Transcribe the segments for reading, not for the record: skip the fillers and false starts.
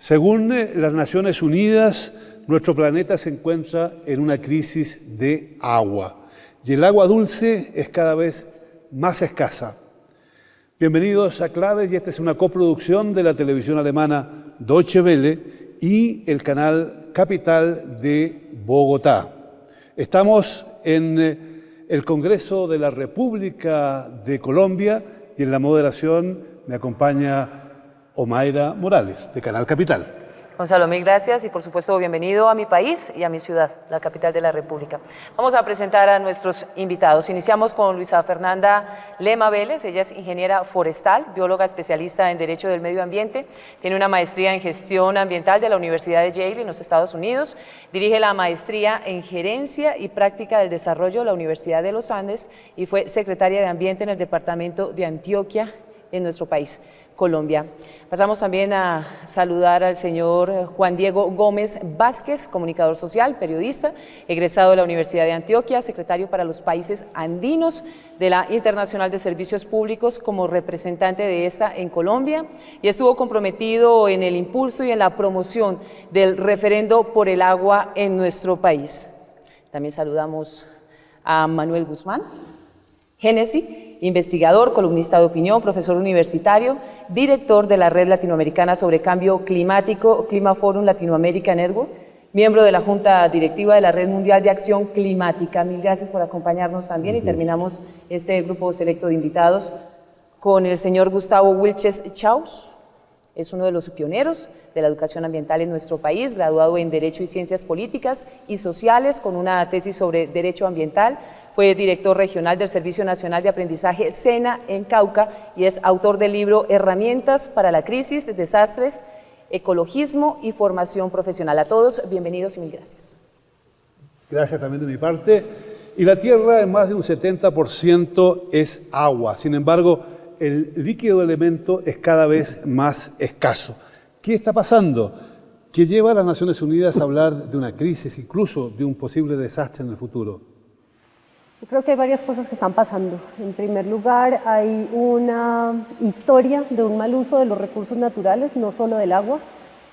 Según las Naciones Unidas, nuestro planeta se encuentra en una crisis de agua y el agua dulce es cada vez más escasa. Bienvenidos a Claves, y esta es una coproducción de la televisión alemana Deutsche Welle y el canal Capital de Bogotá. Estamos en el Congreso de la República de Colombia y en la moderación me acompaña Omaira Morales, de Canal Capital. Gonzalo, mil gracias y por supuesto bienvenido a mi país y a mi ciudad, la capital de la República. Vamos a presentar a nuestros invitados. Iniciamos con Luisa Fernanda Lema Vélez. Ella es ingeniera forestal, bióloga especialista en Derecho del Medio Ambiente, tiene una maestría en Gestión Ambiental de la Universidad de Yale en los Estados Unidos, dirige la maestría en Gerencia y Práctica del Desarrollo de la Universidad de los Andes y fue secretaria de Ambiente en el departamento de Antioquia en nuestro país, Colombia. Pasamos también a saludar al señor Juan Diego Gómez Vázquez, comunicador social, periodista, egresado de la Universidad de Antioquia, secretario para los países andinos de la Internacional de Servicios Públicos como representante de esta en Colombia y estuvo comprometido en el impulso y en la promoción del referendo por el agua en nuestro país. También saludamos a Manuel Guzmán Génesi, investigador, columnista de opinión, profesor universitario, director de la Red Latinoamericana sobre Cambio Climático, Climaforum Latinoamérica Network, miembro de la Junta Directiva de la Red Mundial de Acción Climática. Mil gracias por acompañarnos también y terminamos este grupo selecto de invitados con el señor Gustavo Wilches Chaus. Es uno de los pioneros de la educación ambiental en nuestro país, graduado en Derecho y Ciencias Políticas y Sociales con una tesis sobre Derecho Ambiental. Fue director regional del Servicio Nacional de Aprendizaje SENA en Cauca y es autor del libro Herramientas para la Crisis, Desastres, Ecologismo y Formación Profesional. A todos, bienvenidos y mil gracias. Gracias también de mi parte. Y la tierra en más de un 70% es agua. Sin embargo, el líquido elemento es cada vez más escaso. ¿Qué está pasando? ¿Qué lleva a las Naciones Unidas a hablar de una crisis, incluso de un posible desastre en el futuro? Yo creo que hay varias cosas que están pasando. En primer lugar, hay una historia de un mal uso de los recursos naturales, no solo del agua.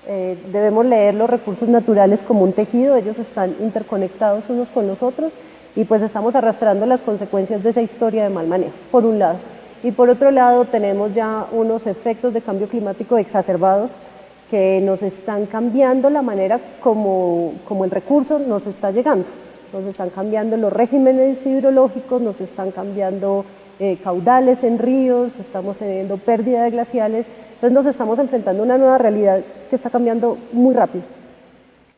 Debemos leer los recursos naturales como un tejido, ellos están interconectados unos con los otros y pues estamos arrastrando las consecuencias de esa historia de mal manejo, por un lado. Y por otro lado tenemos ya unos efectos de cambio climático exacerbados que nos están cambiando la manera como el recurso nos está llegando. Nos están cambiando los regímenes hidrológicos, nos están cambiando caudales en ríos, estamos teniendo pérdida de glaciales, entonces nos estamos enfrentando a una nueva realidad que está cambiando muy rápido.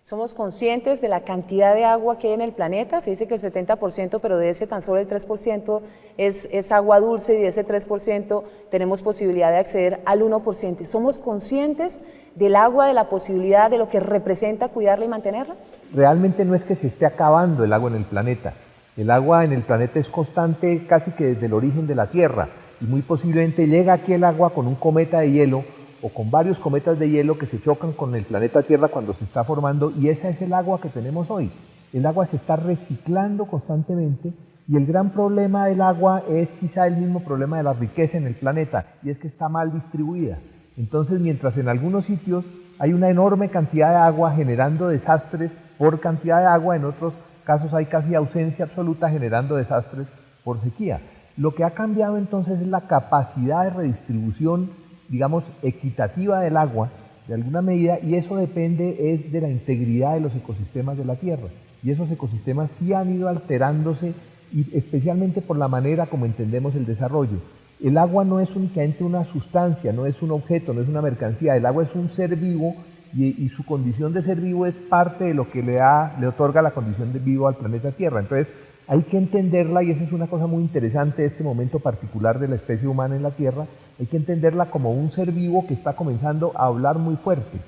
Somos conscientes de la cantidad de agua que hay en el planeta, se dice que el 70%, pero de ese tan solo el 3% es agua dulce y de ese 3% tenemos posibilidad de acceder al 1%. ¿Somos conscientes del agua, de la posibilidad de lo que representa cuidarla y mantenerla? Realmente no es que se esté acabando el agua en el planeta. El agua en el planeta es constante casi que desde el origen de la Tierra y muy posiblemente llega aquí el agua con un cometa de hielo o con varios cometas de hielo que se chocan con el planeta Tierra cuando se está formando y esa es el agua que tenemos hoy. El agua se está reciclando constantemente y el gran problema del agua es quizá el mismo problema de la riqueza en el planeta y es que está mal distribuida. Entonces, mientras en algunos sitios hay una enorme cantidad de agua generando desastres por cantidad de agua, en otros casos hay casi ausencia absoluta generando desastres por sequía. Lo que ha cambiado entonces es la capacidad de redistribución, digamos, equitativa del agua, de alguna medida, y eso depende es de la integridad de los ecosistemas de la Tierra. Y esos ecosistemas sí han ido alterándose, y especialmente por la manera como entendemos el desarrollo. El agua no es únicamente una sustancia, no es un objeto, no es una mercancía, el agua es un ser vivo y su condición de ser vivo es parte de lo que le otorga la condición de vivo al planeta Tierra. Entonces hay que entenderla y esa es una cosa muy interesante de este momento particular de la especie humana en la Tierra, hay que entenderla como un ser vivo que está comenzando a hablar muy fuerte.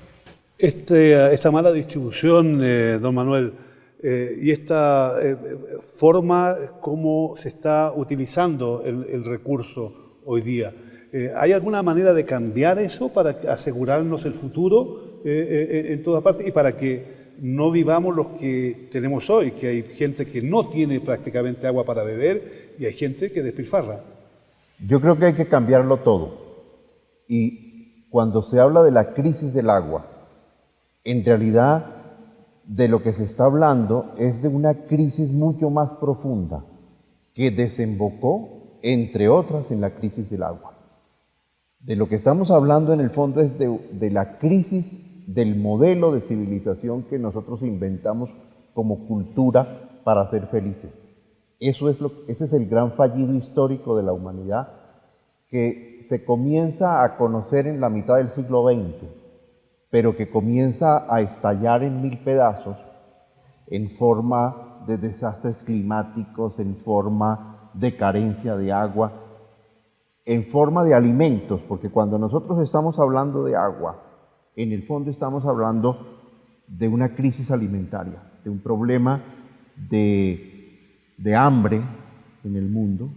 Esta mala distribución, don Manuel, y esta forma como se está utilizando el recurso hoy día, ¿hay alguna manera de cambiar eso para asegurarnos el futuro en todas partes y para que no vivamos los que tenemos hoy, que hay gente que no tiene prácticamente agua para beber y hay gente que despilfarra? Yo creo que hay que cambiarlo todo. Y cuando se habla de la crisis del agua, En realidad, de lo que se está hablando es de una crisis mucho más profunda que desembocó, entre otras, en la crisis del agua. De lo que estamos hablando en el fondo es de la crisis del modelo de civilización que nosotros inventamos como cultura para ser felices. Ese es el gran fallido histórico de la humanidad que se comienza a conocer en la mitad del siglo XX, pero que comienza a estallar en mil pedazos en forma de desastres climáticos, en forma de carencia de agua, en forma de alimentos, porque cuando nosotros estamos hablando de agua, en el fondo estamos hablando de una crisis alimentaria, de un problema de hambre en el mundo,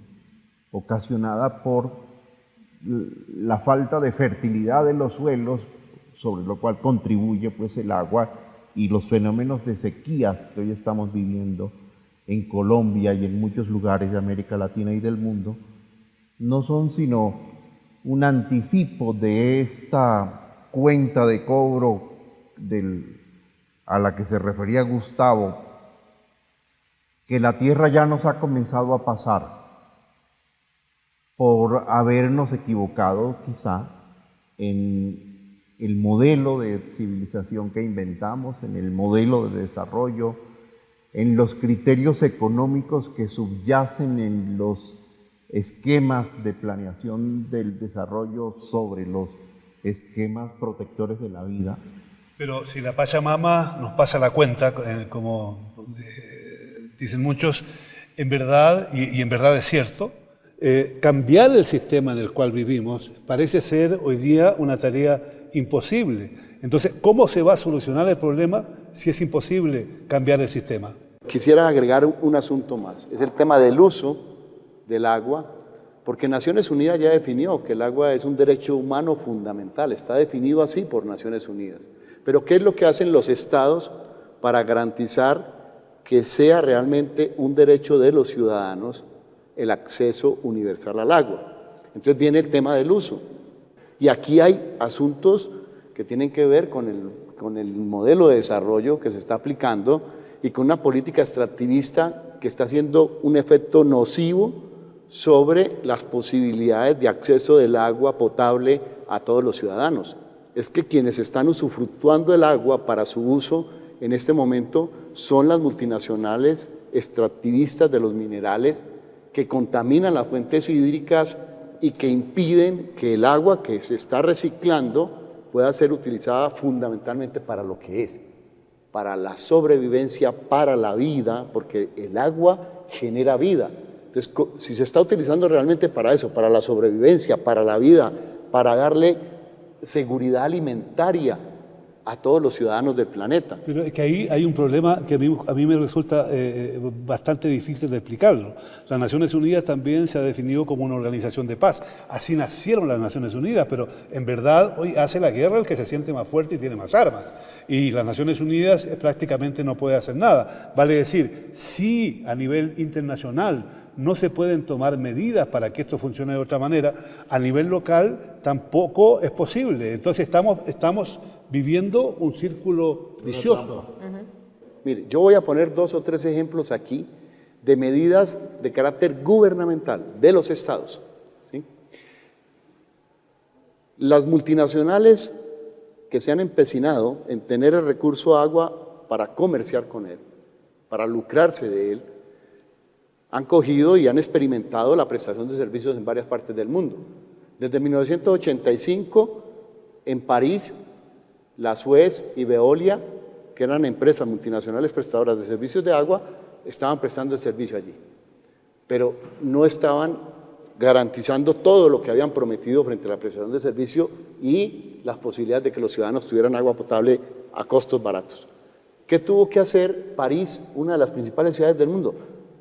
ocasionada por la falta de fertilidad de los suelos, sobre lo cual contribuye pues el agua, y los fenómenos de sequías que hoy estamos viviendo en Colombia y en muchos lugares de América Latina y del mundo, no son sino un anticipo de esta cuenta de cobro a la que se refería Gustavo, que la Tierra ya nos ha comenzado a pasar por habernos equivocado quizá en el modelo de civilización que inventamos, en el modelo de desarrollo, en los criterios económicos que subyacen en los esquemas de planeación del desarrollo sobre los esquemas protectores de la vida. Pero si la Pachamama nos pasa la cuenta, como dicen muchos, en verdad, y en verdad es cierto, cambiar el sistema en el cual vivimos parece ser hoy día una tarea imposible. Entonces, ¿cómo se va a solucionar el problema si es imposible cambiar el sistema? Quisiera agregar un asunto más, es el tema del uso del agua, porque Naciones Unidas ya definió que el agua es un derecho humano fundamental, está definido así por Naciones Unidas. Pero ¿qué es lo que hacen los estados para garantizar que sea realmente un derecho de los ciudadanos el acceso universal al agua? Entonces viene el tema del uso. Y aquí hay asuntos que tienen que ver con el modelo de desarrollo que se está aplicando y con una política extractivista que está haciendo un efecto nocivo sobre las posibilidades de acceso del agua potable a todos los ciudadanos. Es que quienes están usufructuando el agua para su uso en este momento son las multinacionales extractivistas de los minerales que contaminan las fuentes hídricas y que impiden que el agua que se está reciclando pueda ser utilizada fundamentalmente para lo que es, para la sobrevivencia, para la vida, porque el agua genera vida. Entonces, si se está utilizando realmente para eso, para la sobrevivencia, para la vida, para darle seguridad alimentaria a todos los ciudadanos del planeta. Pero es que ahí hay un problema que a mí me resulta bastante difícil de explicarlo. Las Naciones Unidas también se ha definido como una organización de paz. Así nacieron las Naciones Unidas, pero en verdad hoy hace la guerra el que se siente más fuerte y tiene más armas. Y las Naciones Unidas prácticamente no puede hacer nada. Vale decir, sí, a nivel internacional no se pueden tomar medidas para que esto funcione de otra manera, a nivel local tampoco es posible. Entonces estamos viviendo un círculo vicioso. Mire, yo voy a poner 2 o 3 ejemplos aquí de medidas de carácter gubernamental de los estados, ¿sí? Las multinacionales que se han empecinado en tener el recurso agua para comerciar con él, para lucrarse de él, han cogido y han experimentado la prestación de servicios en varias partes del mundo. Desde 1985, en París, la Suez y Veolia, que eran empresas multinacionales prestadoras de servicios de agua, estaban prestando el servicio allí. Pero no estaban garantizando todo lo que habían prometido frente a la prestación de servicio y las posibilidades de que los ciudadanos tuvieran agua potable a costos baratos. ¿Qué tuvo que hacer París, una de las principales ciudades del mundo?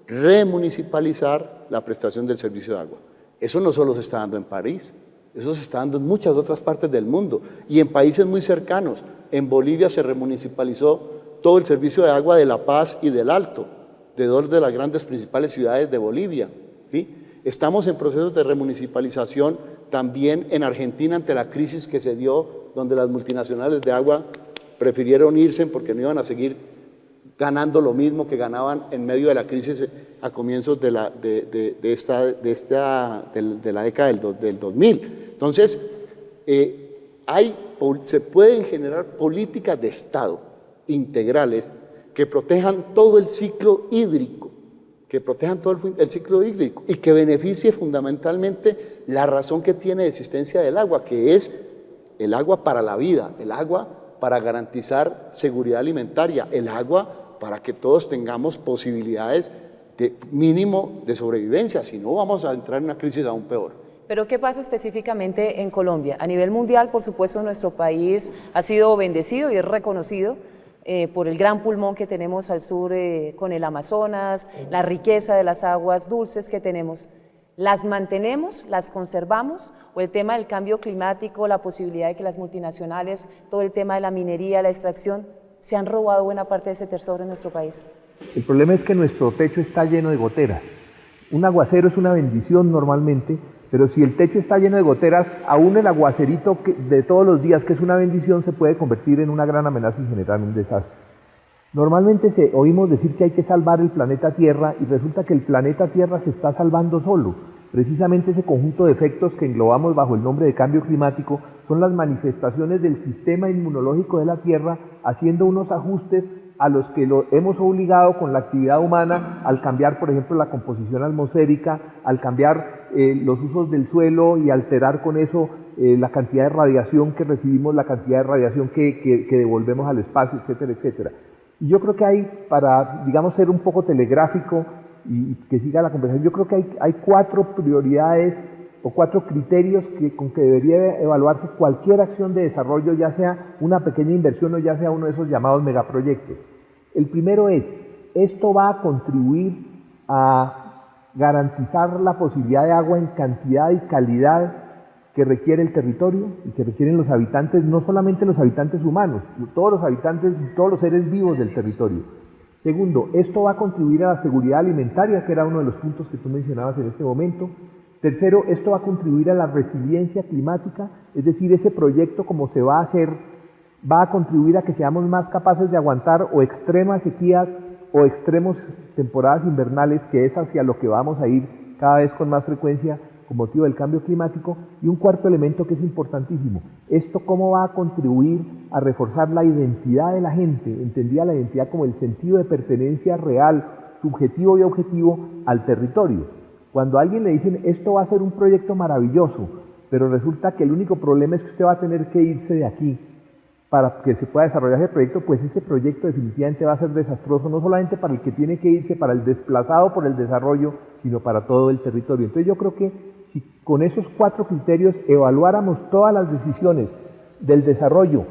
Remunicipalizar la prestación del servicio de agua. Eso no solo se está dando en París, eso se está dando en muchas otras partes del mundo y en países muy cercanos. En Bolivia se remunicipalizó todo el servicio de agua de La Paz y del Alto, de 2 de las grandes principales ciudades de Bolivia, ¿sí? Estamos en procesos de remunicipalización también en Argentina ante la crisis que se dio, donde las multinacionales de agua prefirieron irse porque no iban a seguir ganando lo mismo que ganaban en medio de la crisis a comienzos de la década del 2000. Entonces, se pueden generar políticas de Estado integrales que protejan todo el ciclo hídrico, y que beneficie fundamentalmente la razón que tiene de existencia del agua, que es el agua para la vida, el agua para garantizar seguridad alimentaria, el agua para que todos tengamos posibilidades de mínimo de sobrevivencia, si no vamos a entrar en una crisis aún peor. Pero ¿qué pasa específicamente en Colombia? A nivel mundial, por supuesto, nuestro país ha sido bendecido y es reconocido por el gran pulmón que tenemos al sur con el Amazonas, la riqueza de las aguas dulces que tenemos. ¿Las mantenemos, las conservamos? ¿O el tema del cambio climático, la posibilidad de que las multinacionales, todo el tema de la minería, la extracción, se han robado buena parte de ese tesoro en nuestro país? El problema es que nuestro techo está lleno de goteras. Un aguacero es una bendición normalmente, pero si el techo está lleno de goteras, aún el aguacerito de todos los días, que es una bendición, se puede convertir en una gran amenaza y generar un desastre. Normalmente oímos decir que hay que salvar el planeta Tierra y resulta que el planeta Tierra se está salvando solo. Precisamente ese conjunto de efectos que englobamos bajo el nombre de cambio climático son las manifestaciones del sistema inmunológico de la Tierra haciendo unos ajustes a los que lo hemos obligado con la actividad humana al cambiar, por ejemplo, la composición atmosférica, al cambiar los usos del suelo y alterar con eso la cantidad de radiación que recibimos, la cantidad de radiación que devolvemos al espacio, etcétera, etcétera. Y yo creo que hay, para, digamos, ser un poco telegráfico y que siga la conversación, yo creo que hay 4 prioridades o 4 criterios con que debería evaluarse cualquier acción de desarrollo, ya sea una pequeña inversión o ya sea uno de esos llamados megaproyectos. El primero es, esto va a contribuir a garantizar la posibilidad de agua en cantidad y calidad que requiere el territorio y que requieren los habitantes, no solamente los habitantes humanos, todos los habitantes, todos los seres vivos del territorio. Segundo, esto va a contribuir a la seguridad alimentaria, que era uno de los puntos que tú mencionabas en este momento. Tercero, esto va a contribuir a la resiliencia climática, es decir, ese proyecto como se va a hacer, va a contribuir a que seamos más capaces de aguantar o extremas sequías o extremos temporadas invernales, que es hacia lo que vamos a ir cada vez con más frecuencia con motivo del cambio climático. Y un cuarto elemento que es importantísimo, esto cómo va a contribuir a reforzar la identidad de la gente, entendida la identidad como el sentido de pertenencia real, subjetivo y objetivo al territorio. Cuando a alguien le dicen esto va a ser un proyecto maravilloso, pero resulta que el único problema es que usted va a tener que irse de aquí para que se pueda desarrollar ese proyecto, pues ese proyecto definitivamente va a ser desastroso, no solamente para el que tiene que irse, para el desplazado por el desarrollo, sino para todo el territorio. Entonces yo creo que si con esos 4 criterios evaluáramos todas las decisiones del desarrollo,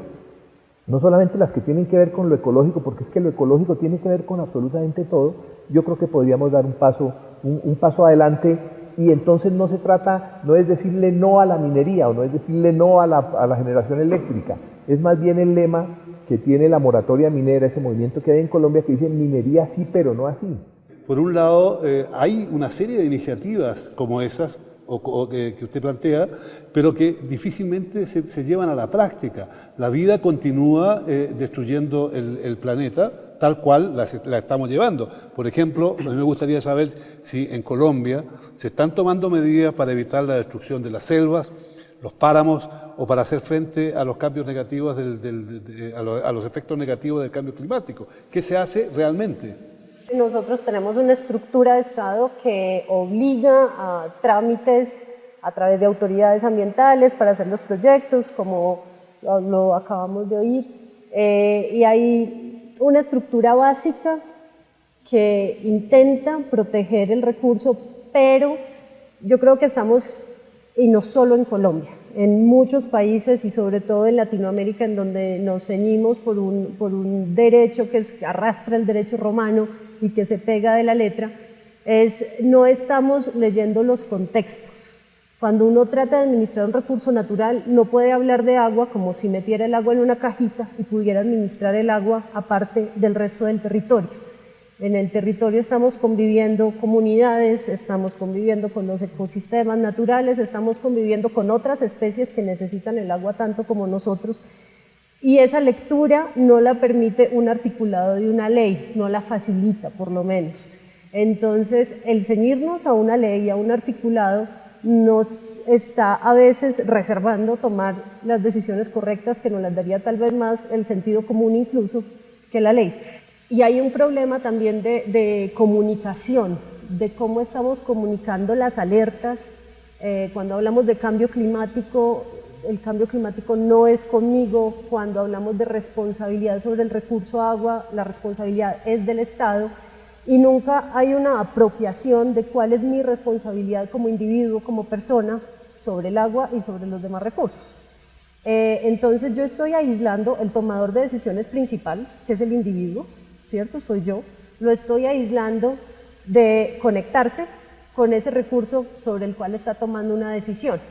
no solamente las que tienen que ver con lo ecológico, porque es que lo ecológico tiene que ver con absolutamente todo, yo creo que podríamos dar un paso adelante. Y entonces no se trata, no es decirle no a la minería o no es decirle no a la generación eléctrica, es más bien el lema que tiene la moratoria minera, ese movimiento que hay en Colombia que dice minería sí, pero no así. Por un lado, hay una serie de iniciativas como esas que usted plantea, pero que difícilmente se llevan a la práctica. La vida continúa destruyendo el planeta, tal cual la estamos llevando. Por ejemplo, a mí me gustaría saber si en Colombia se están tomando medidas para evitar la destrucción de las selvas, los páramos, o para hacer frente a los cambios negativos, a los efectos negativos del cambio climático. ¿Qué se hace realmente? Nosotros tenemos una estructura de Estado que obliga a trámites a través de autoridades ambientales para hacer los proyectos, como lo acabamos de oír, y hay una estructura básica que intenta proteger el recurso, pero yo creo que estamos, y no solo en Colombia, en muchos países y sobre todo en Latinoamérica, en donde nos ceñimos por un derecho que arrastra el derecho romano y que se pega de la letra, no estamos leyendo los contextos. Cuando uno trata de administrar un recurso natural, no puede hablar de agua como si metiera el agua en una cajita y pudiera administrar el agua aparte del resto del territorio. En el territorio estamos conviviendo comunidades, estamos conviviendo con los ecosistemas naturales, estamos conviviendo con otras especies que necesitan el agua tanto como nosotros. Y esa lectura no la permite un articulado de una ley, no la facilita por lo menos. Entonces, el ceñirnos a una ley, a un articulado, nos está a veces reservando tomar las decisiones correctas que nos las daría tal vez más el sentido común incluso que la ley. Y hay un problema también de comunicación, de cómo estamos comunicando las alertas. Cuando hablamos de cambio climático, el cambio climático no es conmigo. Cuando hablamos de responsabilidad sobre el recurso agua, la responsabilidad es del Estado. Y nunca hay una apropiación de cuál es mi responsabilidad como individuo, como persona, sobre el agua y sobre los demás recursos. Entonces yo estoy aislando el tomador de decisiones principal, que es el individuo, ¿cierto? Soy yo. Lo estoy aislando de conectarse con ese recurso sobre el cual está tomando una decisión.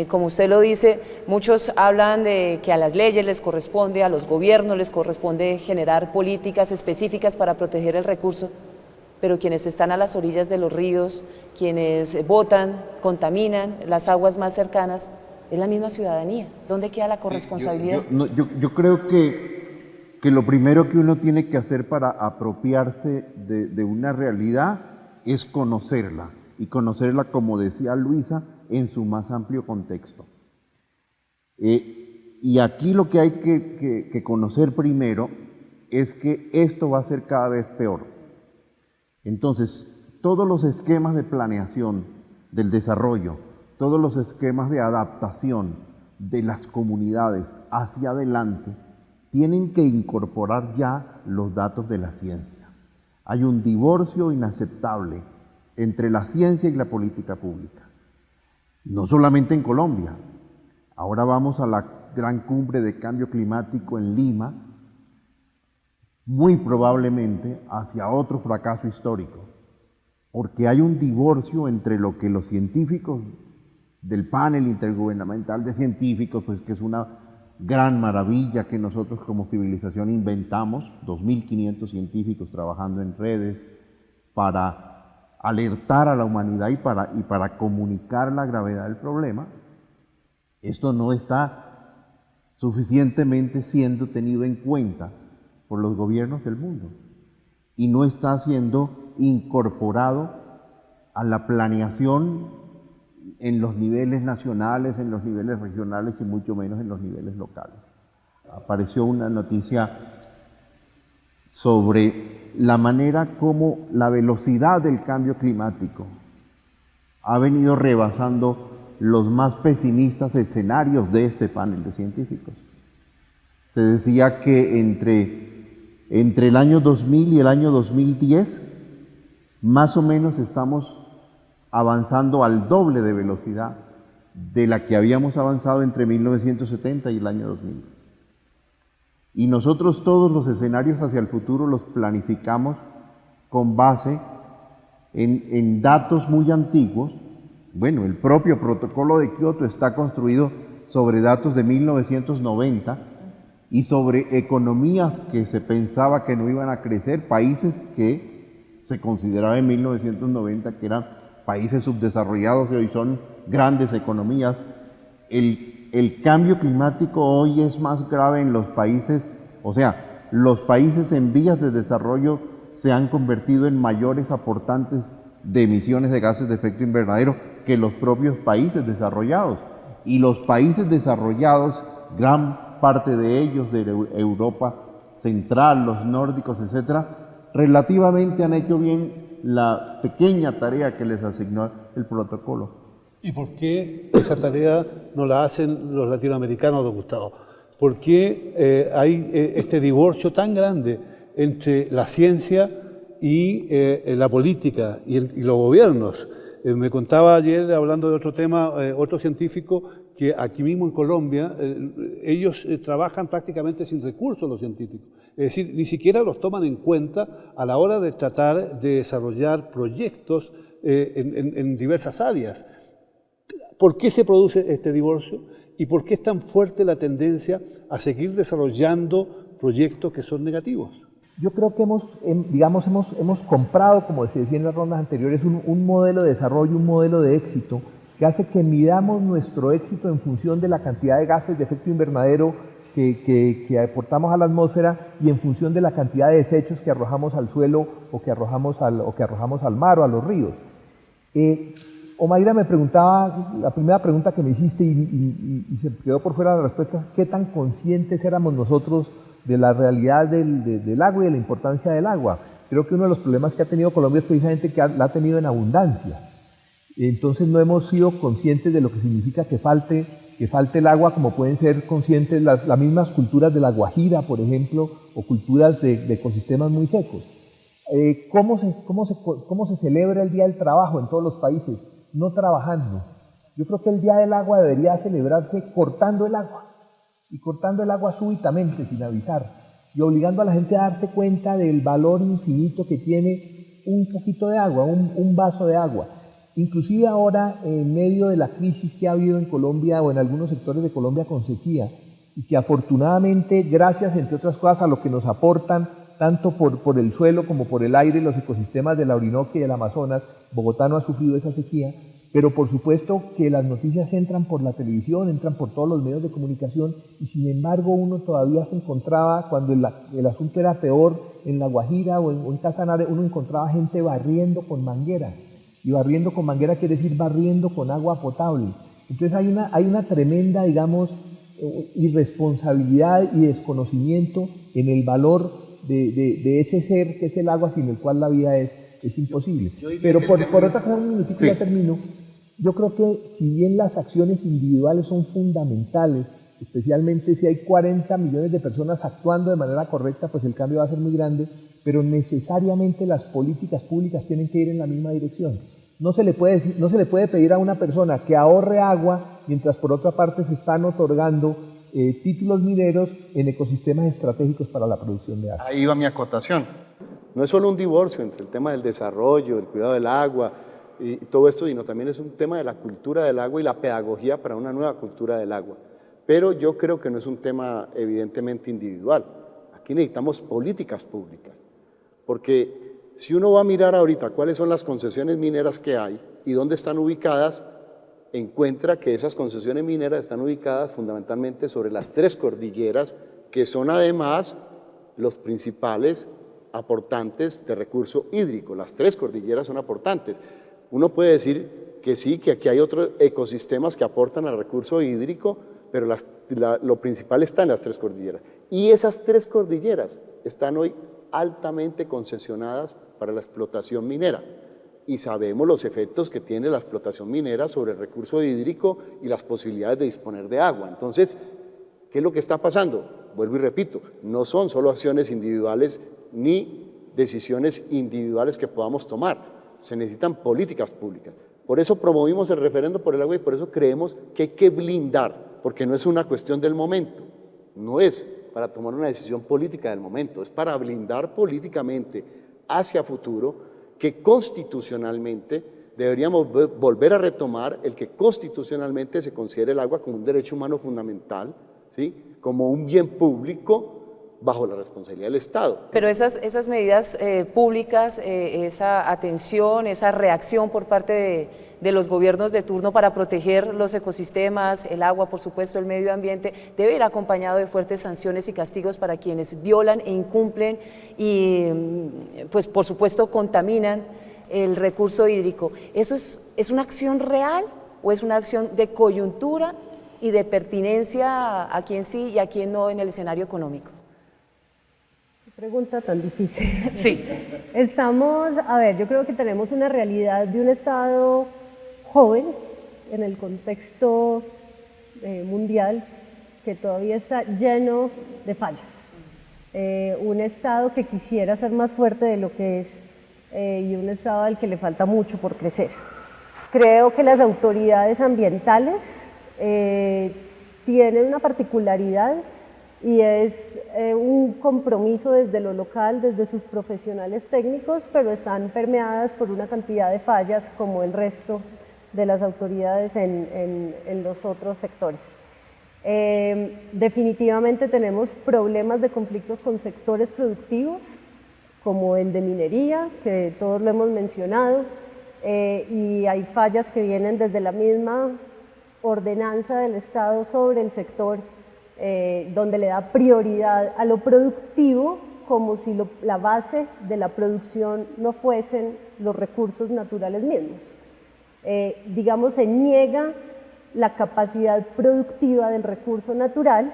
Como usted lo dice, muchos hablan de que a las leyes les corresponde, a los gobiernos les corresponde generar políticas específicas para proteger el recurso, pero quienes están a las orillas de los ríos, quienes botan, contaminan las aguas más cercanas, es la misma ciudadanía. ¿Dónde queda la corresponsabilidad? Yo creo que lo primero que uno tiene que hacer para apropiarse de una realidad es conocerla, y conocerla, como decía Luisa, en su más amplio contexto. Y aquí lo que hay que conocer primero es que esto va a ser cada vez peor. Entonces, todos los esquemas de planeación del desarrollo, todos los esquemas de adaptación de las comunidades hacia adelante, tienen que incorporar ya los datos de la ciencia. Hay un divorcio inaceptable entre la ciencia y la política pública. No solamente en Colombia. Ahora vamos a la gran cumbre de cambio climático en Lima, muy probablemente hacia otro fracaso histórico, porque hay un divorcio entre lo que los científicos del panel intergubernamental de científicos, pues que es una gran maravilla que nosotros como civilización inventamos, 2.500 científicos trabajando en redes para alertar a la humanidad y para comunicar la gravedad del problema. Esto no está suficientemente siendo tenido en cuenta por los gobiernos del mundo y no está siendo incorporado a la planeación en los niveles nacionales, en los niveles regionales y mucho menos en los niveles locales. Apareció una noticia sobre la manera como la velocidad del cambio climático ha venido rebasando los más pesimistas escenarios de este panel de científicos. Se decía que entre el año 2000 y el año 2010, más o menos estamos avanzando al doble de velocidad de la que habíamos avanzado entre 1970 y el año 2000. Y nosotros todos los escenarios hacia el futuro los planificamos con base en datos muy antiguos. Bueno, el propio protocolo de Kioto está construido sobre datos de 1990 y sobre economías que se pensaba que no iban a crecer, países que se consideraba en 1990 que eran países subdesarrollados y hoy son grandes economías. El cambio climático hoy es más grave en los países, o sea, los países en vías de desarrollo se han convertido en mayores aportantes de emisiones de gases de efecto invernadero que los propios países desarrollados. Y los países desarrollados, gran parte de ellos de Europa Central, los nórdicos, etcétera, relativamente han hecho bien la pequeña tarea que les asignó el protocolo. ¿Y por qué esa tarea no la hacen los latinoamericanos, don Gustavo? ¿Por qué hay este divorcio tan grande entre la ciencia y la política y los gobiernos? Me contaba ayer, hablando de otro tema, otro científico, que aquí mismo en Colombia ellos trabajan prácticamente sin recursos los científicos. Es decir, ni siquiera los toman en cuenta a la hora de tratar de desarrollar proyectos en diversas áreas. ¿Por qué se produce este divorcio? ¿Y por qué es tan fuerte la tendencia a seguir desarrollando proyectos que son negativos? Yo creo que hemos comprado, como se decía en las rondas anteriores, un modelo de desarrollo, un modelo de éxito que hace que midamos nuestro éxito en función de la cantidad de gases de efecto invernadero que aportamos a la atmósfera y en función de la cantidad de desechos que arrojamos al suelo o que arrojamos al mar o a los ríos. Omaira me preguntaba, la primera pregunta que me hiciste y se quedó por fuera de las respuestas, ¿qué tan conscientes éramos nosotros de la realidad del agua y de la importancia del agua? Creo que uno de los problemas que ha tenido Colombia es precisamente que la ha tenido en abundancia. Entonces no hemos sido conscientes de lo que significa que falte el agua, como pueden ser conscientes las mismas culturas de la Guajira, por ejemplo, o culturas de ecosistemas muy secos. ¿Cómo se celebra el Día del Trabajo en todos los países? No trabajando. Yo creo que el Día del Agua debería celebrarse cortando el agua, y cortando el agua súbitamente, sin avisar, y obligando a la gente a darse cuenta del valor infinito que tiene un poquito de agua, un vaso de agua. Inclusive ahora, en medio de la crisis que ha habido en Colombia o en algunos sectores de Colombia con sequía, y que afortunadamente, gracias entre otras cosas a lo que nos aportan tanto por el suelo como por el aire, los ecosistemas de la Orinoquia y del Amazonas, Bogotá no ha sufrido esa sequía, pero por supuesto que las noticias entran por la televisión, entran por todos los medios de comunicación, y sin embargo uno todavía se encontraba, cuando el asunto era peor, en La Guajira o en Casanare, uno encontraba gente barriendo con manguera. Y barriendo con manguera quiere decir barriendo con agua potable. Entonces hay una tremenda, digamos, irresponsabilidad y desconocimiento en el valor de ese ser que es el agua, sin el cual la vida es imposible. Pero por otra cosa, un minutito sí. Ya termino. Yo creo que si bien las acciones individuales son fundamentales, especialmente si hay 40 millones de personas actuando de manera correcta, pues el cambio va a ser muy grande, pero necesariamente las políticas públicas tienen que ir en la misma dirección. No se le puede pedir a una persona que ahorre agua, mientras por otra parte se están otorgando títulos mineros en ecosistemas estratégicos para la producción de agua. Ahí va mi acotación. No es solo un divorcio entre el tema del desarrollo, el cuidado del agua y todo esto, sino también es un tema de la cultura del agua y la pedagogía para una nueva cultura del agua. Pero yo creo que no es un tema evidentemente individual. Aquí necesitamos políticas públicas, porque si uno va a mirar ahorita cuáles son las concesiones mineras que hay y dónde están ubicadas, encuentra que esas concesiones mineras están ubicadas fundamentalmente sobre las 3 cordilleras, que son además los principales aportantes de recurso hídrico. Las 3 cordilleras son aportantes. Uno puede decir que sí, que aquí hay otros ecosistemas que aportan al recurso hídrico, pero lo principal está en las 3 cordilleras. Y esas 3 cordilleras están hoy altamente concesionadas para la explotación minera. Y sabemos los efectos que tiene la explotación minera sobre el recurso hídrico y las posibilidades de disponer de agua. Entonces, ¿qué es lo que está pasando? Vuelvo y repito, no son solo acciones individuales ni decisiones individuales que podamos tomar, se necesitan políticas públicas. Por eso promovimos el referendo por el agua y por eso creemos que hay que blindar, porque no es una cuestión del momento, no es para tomar una decisión política del momento, es para blindar políticamente hacia futuro que constitucionalmente deberíamos volver a retomar el que constitucionalmente se considere el agua como un derecho humano fundamental, ¿sí? Como un bien público bajo la responsabilidad del Estado. Pero esas medidas públicas, esa atención, esa reacción por parte de los gobiernos de turno para proteger los ecosistemas, el agua, por supuesto, el medio ambiente, debe ir acompañado de fuertes sanciones y castigos para quienes violan e incumplen y, pues, por supuesto, contaminan el recurso hídrico. ¿Eso es una acción real o es una acción de coyuntura y de pertinencia a quien sí y a quien no en el escenario económico? Pregunta tan difícil. Sí. Yo creo que tenemos una realidad de un Estado joven en el contexto mundial que todavía está lleno de fallas. Un Estado que quisiera ser más fuerte de lo que es y un Estado al que le falta mucho por crecer. Creo que las autoridades ambientales tienen una particularidad y es un compromiso desde lo local, desde sus profesionales técnicos, pero están permeadas por una cantidad de fallas como el resto de las autoridades en los otros sectores. Definitivamente tenemos problemas de conflictos con sectores productivos, como el de minería, que todos lo hemos mencionado, y hay fallas que vienen desde la misma ordenanza del Estado sobre el sector donde le da prioridad a lo productivo, como si la base de la producción no fuesen los recursos naturales mismos. Digamos, se niega la capacidad productiva del recurso natural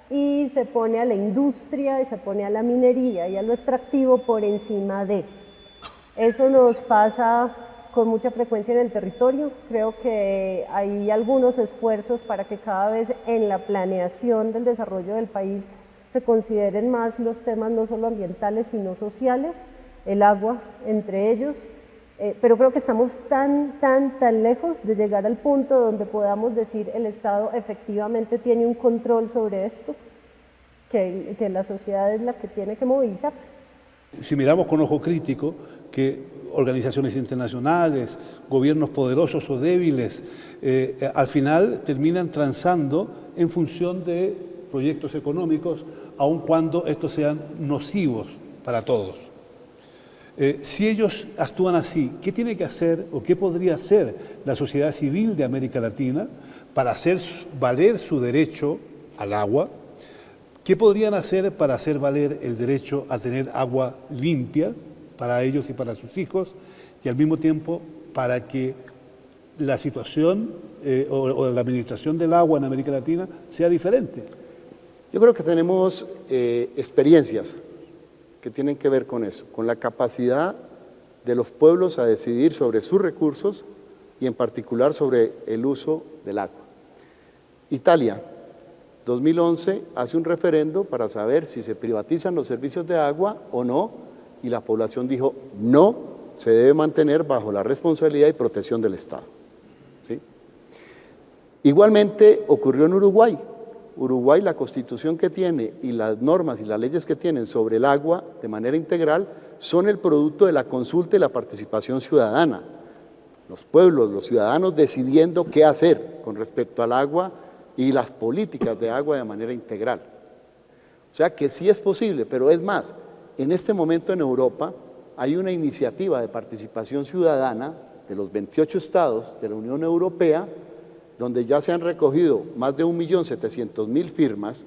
y se pone a la industria y se pone a la minería y a lo extractivo por encima de. Eso nos pasa con mucha frecuencia en el territorio. Creo que hay algunos esfuerzos para que cada vez en la planeación del desarrollo del país se consideren más los temas no solo ambientales sino sociales, el agua entre ellos, pero creo que estamos tan lejos de llegar al punto donde podamos decir el Estado efectivamente tiene un control sobre esto, que la sociedad es la que tiene que movilizarse. Si miramos con ojo crítico que organizaciones internacionales, gobiernos poderosos o débiles, al final terminan transando en función de proyectos económicos, aun cuando estos sean nocivos para todos. Si ellos actúan así, ¿qué tiene que hacer o qué podría hacer la sociedad civil de América Latina para hacer valer su derecho al agua? ¿Qué podrían hacer para hacer valer el derecho a tener agua limpia para ellos y para sus hijos, y al mismo tiempo para que la situación o la administración del agua en América Latina sea diferente? Yo creo que tenemos experiencias que tienen que ver con eso, con la capacidad de los pueblos a decidir sobre sus recursos y en particular sobre el uso del agua. Italia, 2011, hace un referendo para saber si se privatizan los servicios de agua o no, y la población dijo no, se debe mantener bajo la responsabilidad y protección del Estado. ¿Sí? Igualmente ocurrió en Uruguay. Uruguay, la constitución que tiene y las normas y las leyes que tienen sobre el agua de manera integral son el producto de la consulta y la participación ciudadana. Los pueblos, los ciudadanos decidiendo qué hacer con respecto al agua y las políticas de agua de manera integral. O sea que sí es posible, pero es más, en este momento en Europa hay una iniciativa de participación ciudadana de los 28 estados de la Unión Europea, donde ya se han recogido más de 1.700.000 firmas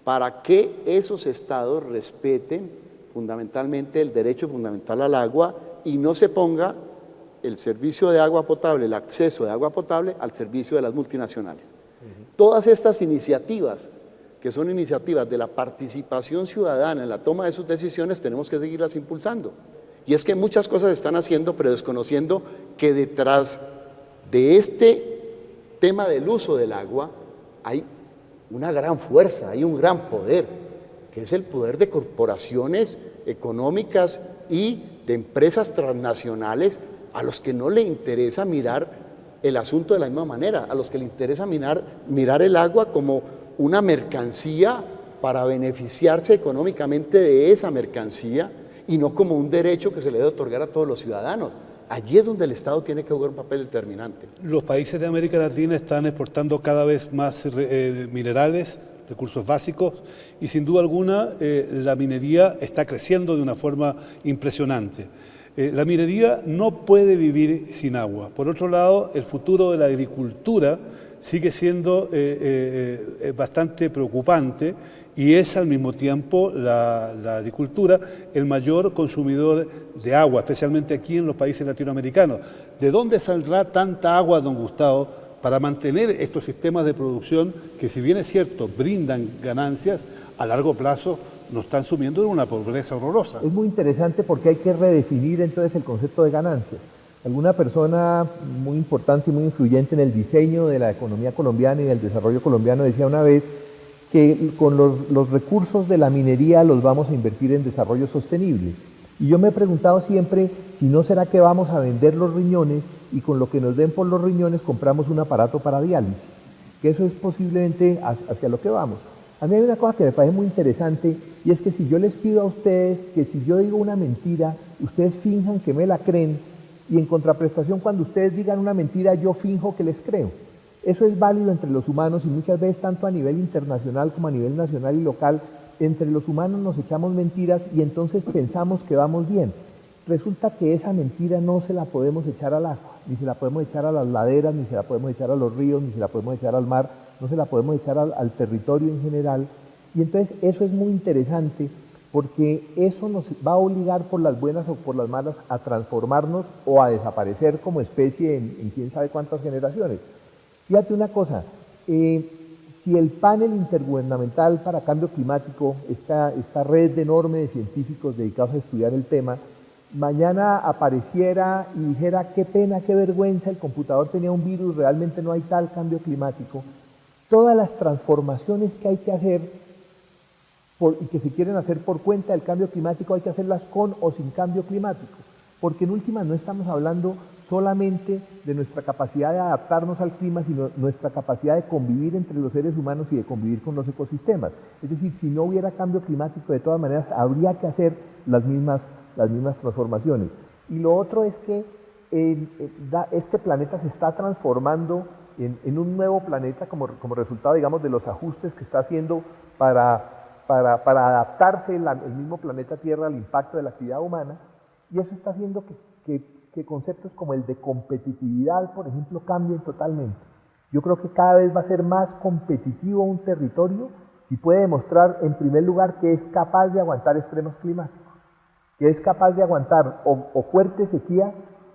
para que esos estados respeten fundamentalmente el derecho fundamental al agua y no se ponga el servicio de agua potable, el acceso de agua potable al servicio de las multinacionales. Todas estas iniciativas, que son iniciativas de la participación ciudadana en la toma de sus decisiones, tenemos que seguirlas impulsando. Y es que muchas cosas se están haciendo, pero desconociendo que detrás de este tema del uso del agua hay una gran fuerza, hay un gran poder, que es el poder de corporaciones económicas y de empresas transnacionales a los que no le interesa mirar el asunto de la misma manera, a los que le interesa mirar el agua como una mercancía para beneficiarse económicamente de esa mercancía y no como un derecho que se le debe otorgar a todos los ciudadanos. Allí es donde el Estado tiene que jugar un papel determinante. Los países de América Latina están exportando cada vez más minerales, recursos básicos, y sin duda alguna la minería está creciendo de una forma impresionante. La minería no puede vivir sin agua. Por otro lado, el futuro de la agricultura sigue siendo bastante preocupante y es al mismo tiempo la agricultura el mayor consumidor de agua, especialmente aquí en los países latinoamericanos. ¿De dónde saldrá tanta agua, don Gustavo, para mantener estos sistemas de producción que, si bien es cierto, brindan ganancias, a largo plazo nos están sumiendo en una pobreza horrorosa? Es muy interesante porque hay que redefinir entonces el concepto de ganancias. Alguna persona muy importante y muy influyente en el diseño de la economía colombiana y del desarrollo colombiano decía una vez que con los recursos de la minería los vamos a invertir en desarrollo sostenible. Y yo me he preguntado siempre si no será que vamos a vender los riñones y con lo que nos den por los riñones compramos un aparato para diálisis, que eso es posiblemente hacia lo que vamos. A mí hay una cosa que me parece muy interesante y es que si yo les pido a ustedes que si yo digo una mentira, ustedes finjan que me la creen y en contraprestación cuando ustedes digan una mentira yo finjo que les creo. Eso es válido entre los humanos y muchas veces tanto a nivel internacional como a nivel nacional y local, entre los humanos nos echamos mentiras y entonces pensamos que vamos bien. Resulta que esa mentira no se la podemos echar al agua, ni se la podemos echar a las laderas, ni se la podemos echar a los ríos, ni se la podemos echar al mar, no se la podemos echar al territorio en general. Y entonces eso es muy interesante porque eso nos va a obligar por las buenas o por las malas a transformarnos o a desaparecer como especie en quién sabe cuántas generaciones. Fíjate una cosa, si el panel intergubernamental para cambio climático, esta red enorme de científicos dedicados a estudiar el tema, mañana apareciera y dijera qué pena, qué vergüenza, el computador tenía un virus, realmente no hay tal cambio climático, todas las transformaciones que hay que hacer y que se quieren hacer por cuenta del cambio climático hay que hacerlas con o sin cambio climático, porque en última no estamos hablando solamente de nuestra capacidad de adaptarnos al clima, sino nuestra capacidad de convivir entre los seres humanos y de convivir con los ecosistemas. Es decir, si no hubiera cambio climático, de todas maneras habría que hacer las mismas transformaciones. Y lo otro es que este planeta se está transformando en un nuevo planeta como resultado, digamos, de los ajustes que está haciendo para adaptarse el mismo planeta Tierra al impacto de la actividad humana, y eso está haciendo que conceptos como el de competitividad, por ejemplo, cambien totalmente. Yo creo que cada vez va a ser más competitivo un territorio si puede demostrar, en primer lugar, que es capaz de aguantar extremos climáticos, que es capaz de aguantar o fuertes sequías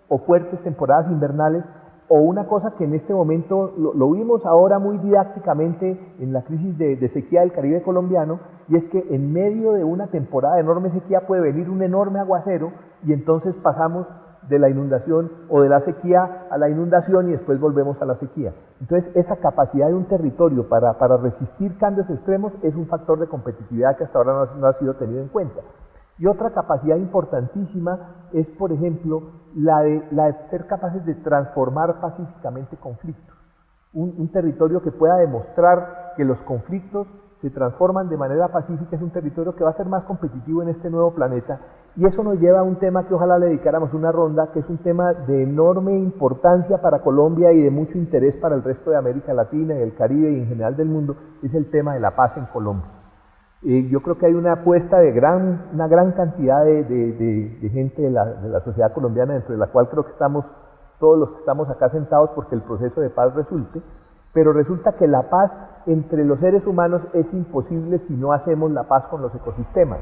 o fuertes temporadas invernales, o una cosa que en este momento lo vimos ahora muy didácticamente en la crisis de sequía del Caribe colombiano, y es que en medio de una temporada de enorme sequía puede venir un enorme aguacero y entonces pasamos de la inundación o de la sequía a la inundación y después volvemos a la sequía. Entonces esa capacidad de un territorio para resistir cambios extremos es un factor de competitividad que hasta ahora no ha sido tenido en cuenta. Y otra capacidad importantísima es, por ejemplo, la de ser capaces de transformar pacíficamente conflictos. Un territorio que pueda demostrar que los conflictos se transforman de manera pacífica es un territorio que va a ser más competitivo en este nuevo planeta. Y eso nos lleva a un tema que ojalá le dedicáramos una ronda, que es un tema de enorme importancia para Colombia y de mucho interés para el resto de América Latina y el Caribe y en general del mundo, es el tema de la paz en Colombia. Yo creo que hay una apuesta de una gran cantidad de gente de la sociedad colombiana, dentro de la cual creo que estamos todos los que estamos acá sentados porque el proceso de paz resulte, pero resulta que la paz entre los seres humanos es imposible si no hacemos la paz con los ecosistemas.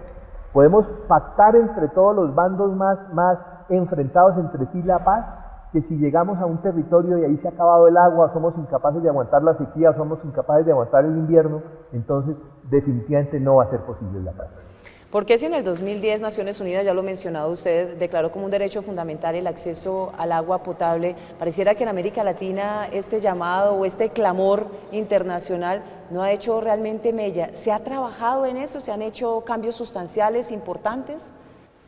Podemos pactar entre todos los bandos más enfrentados entre sí la paz, que si llegamos a un territorio y ahí se ha acabado el agua, somos incapaces de aguantar la sequía, somos incapaces de aguantar el invierno, entonces definitivamente no va a ser posible la paz. ¿Por qué si en el 2010 Naciones Unidas, ya lo ha mencionado usted, declaró como un derecho fundamental el acceso al agua potable, pareciera que en América Latina este llamado o este clamor internacional no ha hecho realmente mella? ¿Se ha trabajado en eso? ¿Se han hecho cambios sustanciales importantes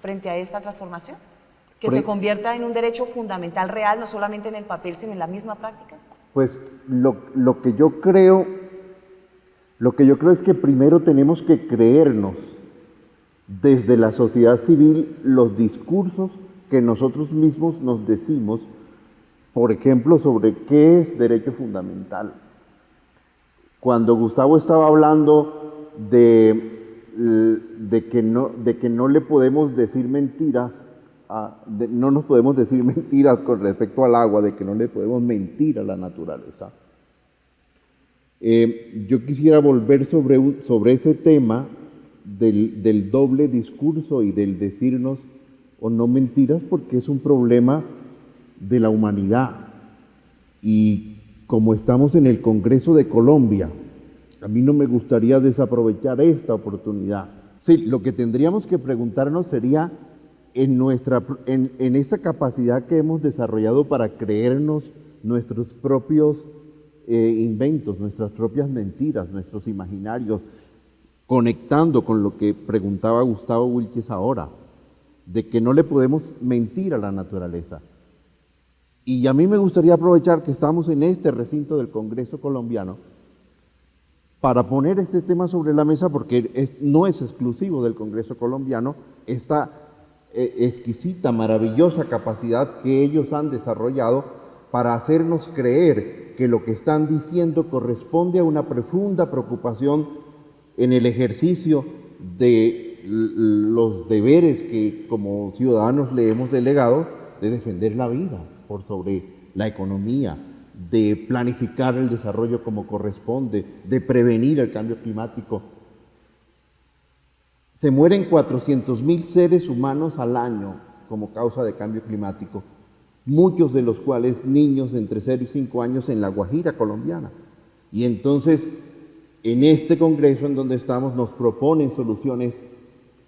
frente a esta transformación? ¿Que se convierta en un derecho fundamental real, no solamente en el papel, sino en la misma práctica? Pues lo que yo creo es que primero tenemos que creernos desde la sociedad civil los discursos que nosotros mismos nos decimos, por ejemplo, sobre qué es derecho fundamental. Cuando Gustavo estaba hablando de que no le podemos decir mentiras, no nos podemos decir mentiras con respecto al agua, de que no le podemos mentir a la naturaleza. Yo quisiera volver sobre ese tema del doble discurso y del decirnos o no mentiras, porque es un problema de la humanidad. Y como estamos en el Congreso de Colombia, a mí no me gustaría desaprovechar esta oportunidad. Sí, lo que tendríamos que preguntarnos sería en esa capacidad que hemos desarrollado para creernos nuestros propios inventos, nuestras propias mentiras, nuestros imaginarios, conectando con lo que preguntaba Gustavo Wilches ahora, de que no le podemos mentir a la naturaleza. Y a mí me gustaría aprovechar que estamos en este recinto del Congreso colombiano para poner este tema sobre la mesa, porque no es exclusivo del Congreso colombiano, esta exquisita, maravillosa capacidad que ellos han desarrollado para hacernos creer que lo que están diciendo corresponde a una profunda preocupación en el ejercicio de los deberes que como ciudadanos le hemos delegado de defender la vida por sobre la economía, de planificar el desarrollo como corresponde, de prevenir el cambio climático. Se mueren 400.000 seres humanos al año como causa de cambio climático, muchos de los cuales niños de entre 0 y 5 años en La Guajira colombiana. Y entonces, en este congreso en donde estamos, nos proponen soluciones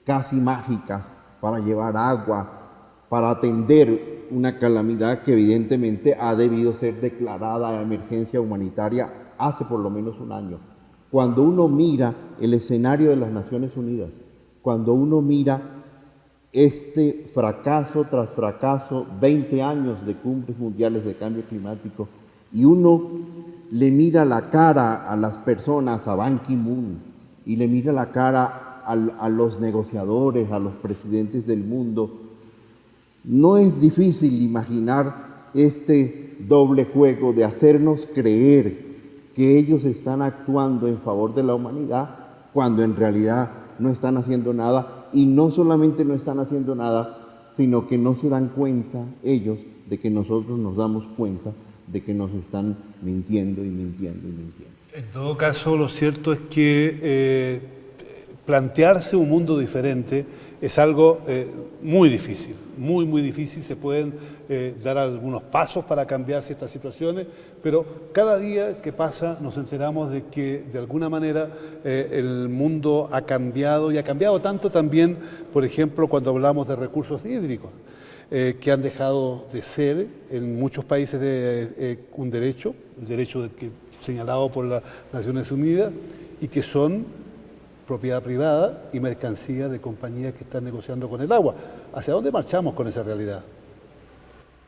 casi mágicas para llevar agua, para atender una calamidad que evidentemente ha debido ser declarada emergencia humanitaria hace por lo menos un año. Cuando uno mira el escenario de las Naciones Unidas, cuando uno mira este fracaso tras fracaso, 20 años de cumbres mundiales de cambio climático, y uno le mira la cara a las personas, a Ban Ki-moon, y le mira la cara a los negociadores, a los presidentes del mundo, no es difícil imaginar este doble juego de hacernos creer que ellos están actuando en favor de la humanidad cuando en realidad no están haciendo nada, y no solamente no están haciendo nada, sino que no se dan cuenta ellos de que nosotros nos damos cuenta de que nos están mintiendo y mintiendo y mintiendo. En todo caso, lo cierto es que plantearse un mundo diferente es algo muy difícil, muy difícil. Se pueden dar algunos pasos para cambiar ciertas situaciones, pero cada día que pasa nos enteramos de que de alguna manera el mundo ha cambiado, y ha cambiado tanto también, por ejemplo, cuando hablamos de recursos hídricos, que han dejado de ser en muchos países un derecho, el derecho señalado por las Naciones Unidas, y que son propiedad privada y mercancía de compañías que están negociando con el agua. ¿Hacia dónde marchamos con esa realidad?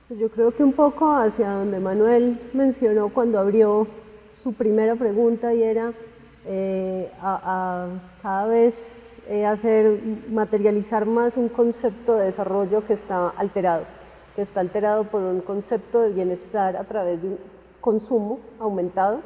Yo creo que un poco hacia donde Manuel mencionó cuando abrió su primera pregunta, y era cada vez materializar más un concepto de desarrollo que está alterado por un concepto de bienestar a través de un consumo aumentado.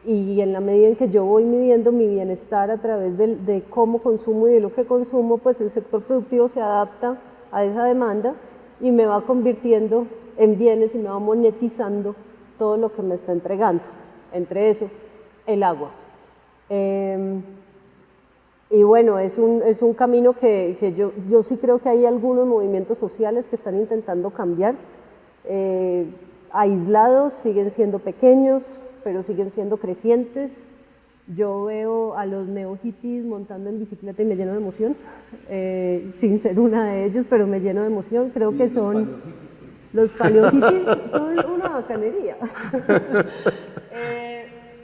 Y en la medida en que yo voy midiendo mi bienestar a través de cómo consumo y de lo que consumo, pues el sector productivo se adapta a esa demanda y me va convirtiendo en bienes y me va monetizando todo lo que me está entregando, entre eso el agua. Y bueno, es un camino que yo sí creo que hay algunos movimientos sociales que están intentando cambiar, aislados, siguen siendo pequeños, pero siguen siendo crecientes. Yo veo a los neo-hippies montando en bicicleta y me lleno de emoción, sin ser una de ellos, pero me lleno de emoción. Creo que son los paleo-hippies, son una bacanería.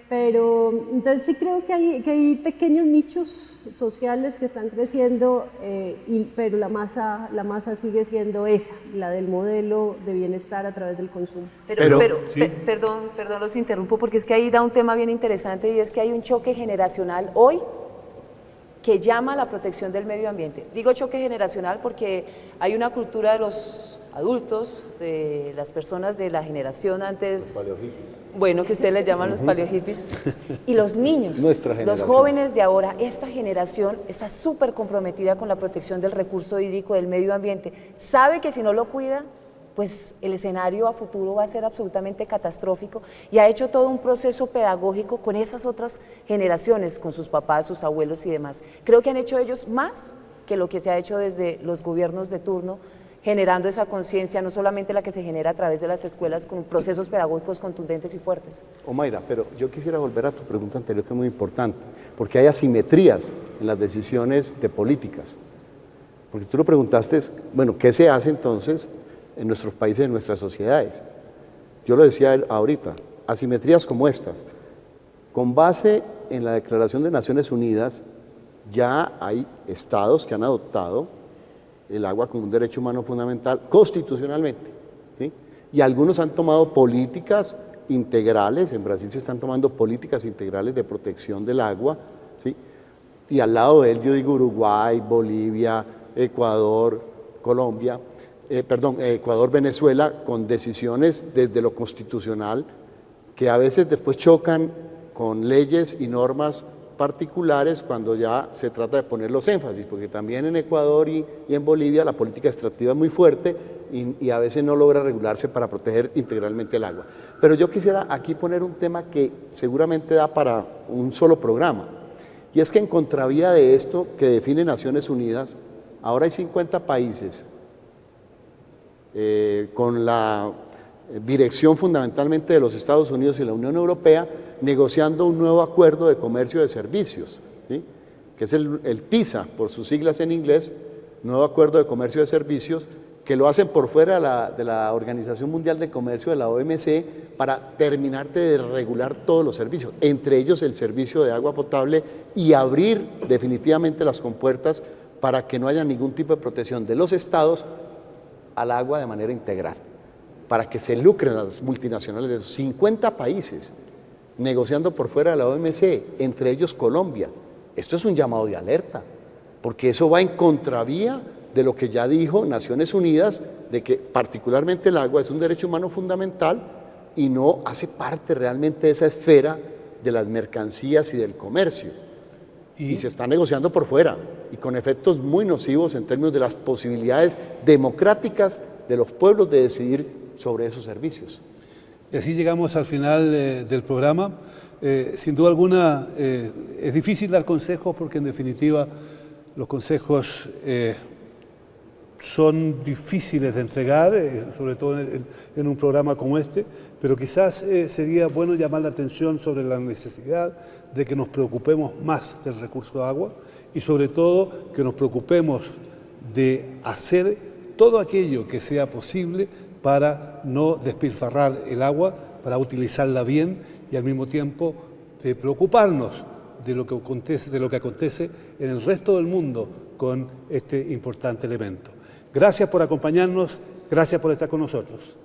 Pero entonces sí creo que hay pequeños nichos sociales que están creciendo, pero la masa sigue siendo esa, la del modelo de bienestar a través del consumo. ¿Sí? Perdón, los interrumpo, porque es que ahí da un tema bien interesante, y es que hay un choque generacional hoy que llama a la protección del medio ambiente. Digo choque generacional porque hay una cultura de los adultos, de las personas de la generación antes, bueno, que ustedes les llaman los paleohippies, y los niños, los jóvenes de ahora. Esta generación está súper comprometida con la protección del recurso hídrico, del medio ambiente. Sabe que si no lo cuida, pues el escenario a futuro va a ser absolutamente catastrófico, y ha hecho todo un proceso pedagógico con esas otras generaciones, con sus papás, sus abuelos y demás. Creo que han hecho ellos más que lo que se ha hecho desde los gobiernos de turno, generando esa conciencia, no solamente la que se genera a través de las escuelas, con procesos pedagógicos contundentes y fuertes. Omaira, pero yo quisiera volver a tu pregunta anterior, que es muy importante, porque hay asimetrías en las decisiones de políticas. Porque tú lo preguntaste, bueno, ¿qué se hace entonces en nuestros países, en nuestras sociedades? Yo lo decía ahorita, asimetrías como estas. Con base en la Declaración de Naciones Unidas, ya hay estados que han adoptado el agua como un derecho humano fundamental constitucionalmente, ¿sí? Y algunos han tomado políticas integrales. En Brasil se están tomando políticas integrales de protección del agua, ¿sí? Y al lado de él yo digo Uruguay, Bolivia, Ecuador, Colombia, Ecuador, Venezuela, con decisiones desde lo constitucional que a veces después chocan con leyes y normas particulares cuando ya se trata de poner los énfasis, porque también en Ecuador y en Bolivia la política extractiva es muy fuerte y a veces no logra regularse para proteger integralmente el agua. Pero yo quisiera aquí poner un tema que seguramente da para un solo programa, y es que en contravía de esto que define Naciones Unidas, ahora hay 50 países con la dirección fundamentalmente de los Estados Unidos y la Unión Europea, negociando un nuevo acuerdo de comercio de servicios, ¿sí? Que es el TISA, por sus siglas en inglés, Nuevo Acuerdo de Comercio de Servicios, que lo hacen por fuera de la Organización Mundial de Comercio, de la OMC, para terminar de regular todos los servicios, entre ellos el servicio de agua potable, y abrir definitivamente las compuertas para que no haya ningún tipo de protección de los estados al agua de manera integral, para que se lucren las multinacionales de esos 50 países, negociando por fuera de la OMC, entre ellos Colombia. Esto es un llamado de alerta, porque eso va en contravía de lo que ya dijo Naciones Unidas, de que particularmente el agua es un derecho humano fundamental y no hace parte realmente de esa esfera de las mercancías y del comercio. Y se está negociando por fuera, y con efectos muy nocivos en términos de las posibilidades democráticas de los pueblos de decidir sobre esos servicios. Y así llegamos al final del programa. Sin duda alguna es difícil dar consejos porque en definitiva los consejos son difíciles de entregar, sobre todo en un programa como este, pero quizás sería bueno llamar la atención sobre la necesidad de que nos preocupemos más del recurso de agua y sobre todo que nos preocupemos de hacer todo aquello que sea posible para no despilfarrar el agua, para utilizarla bien y al mismo tiempo de preocuparnos de lo que acontece en el resto del mundo con este importante elemento. Gracias por acompañarnos, gracias por estar con nosotros.